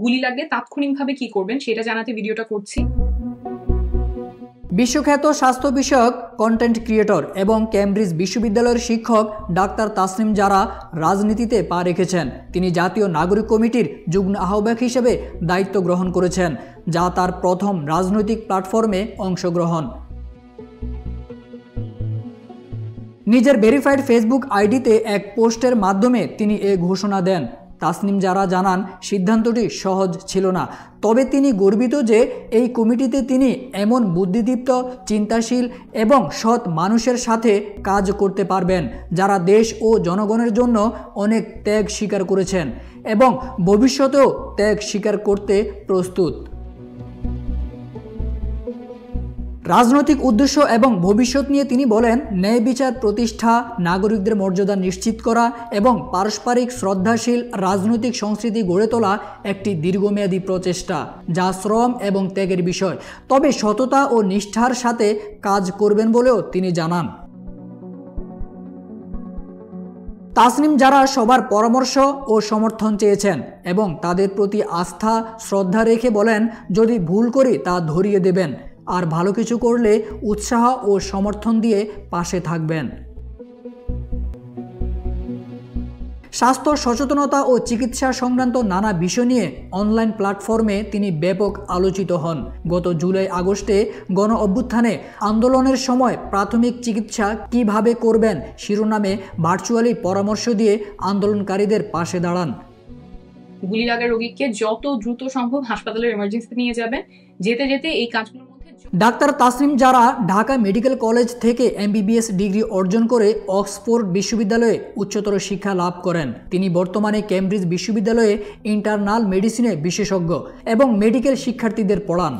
গুলি লাগলে তাৎক্ষণিকভাবে কি করবেন সেটা জানাতে ভিডিওটা করছি। বিশ্বখ্যাত স্বাস্থ্য বিষয়ক কন্টেন্ট ক্রিয়েটর এবং ক্যামব্রিজ বিশ্ববিদ্যালয়ের শিক্ষক ডাক্তার তাসনিম জারা রাজনীতিতে পা রেখেছেন। তিনি জাতীয় নাগরিক কমিটির যুগ্ম আহ্বায়ক হিসেবে দায়িত্ব গ্রহণ করেছেন, যা তার প্রথম রাজনৈতিক প্ল্যাটফর্মে অংশগ্রহণ। নিজের ভেরিফাইড ফেসবুক আইডিতে এক পোস্টের মাধ্যমে তিনি এ ঘোষণা দেন। তাসনিম জারা জানান, সিদ্ধান্তটি সহজ ছিল না, তবে তিনি গর্বিত যে এই কমিটিতে তিনি এমন বুদ্ধিদীপ্ত, চিন্তাশীল এবং সৎ মানুষের সাথে কাজ করতে পারবেন, যারা দেশ ও জনগণের জন্য অনেক ত্যাগ স্বীকার করেছেন এবং ভবিষ্যতেও ত্যাগ স্বীকার করতে প্রস্তুত। রাজনৈতিক উদ্দেশ্য এবং ভবিষ্যৎ নিয়ে তিনি বলেন, ন্যায় বিচার প্রতিষ্ঠা, নাগরিকদের মর্যাদা নিশ্চিত করা এবং পারস্পরিক শ্রদ্ধাশীল রাজনৈতিক সংস্কৃতি গড়ে তোলা একটি দীর্ঘমেয়াদী প্রচেষ্টা, যা শ্রম এবং ত্যাগের বিষয়, তবে সততা ও নিষ্ঠার সাথে কাজ করবেন বলেও তিনি জানান। তাসনিম জারা সবার পরামর্শ ও সমর্থন চেয়েছেন এবং তাদের প্রতি আস্থা, শ্রদ্ধা রেখে বলেন, যদি ভুল করি তা ধরিয়ে দেবেন, আর ভালো কিছু করলে উৎসাহ ও সমর্থন দিয়ে পাশে থাকবেন। স্বাস্থ্য সচেতনতা ও চিকিৎসা সংক্রান্ত নানা বিষয় নিয়ে অনলাইন প্ল্যাটফর্মে তিনি ব্যাপক আলোচিত হন। গত জুলাই আগস্টে গণ অভ্যুত্থানে আন্দোলনের সময় প্রাথমিক চিকিৎসা কিভাবে করবেন শিরোনামে ভার্চুয়ালি পরামর্শ দিয়ে আন্দোলনকারীদের পাশে দাঁড়ান। গুলি লাগা রোগীকে যত দ্রুত সম্ভব হাসপাতালের এমার্জেন্সিতে নিয়ে যাবেন। যেতে যেতে এই কাজগুলোর মধ্যে ডাক্তার তাসনিম জারা ঢাকা মেডিকেল কলেজ থেকে MBBS ডিগ্রি অর্জন করে অক্সফোর্ড বিশ্ববিদ্যালয়ে উচ্চতর শিক্ষা লাভ করেন। তিনি বর্তমানে ক্যামব্রিজ বিশ্ববিদ্যালয়ে ইন্টারনাল মেডিসিনে বিশেষজ্ঞ এবং মেডিকেল শিক্ষার্থীদের পড়ান।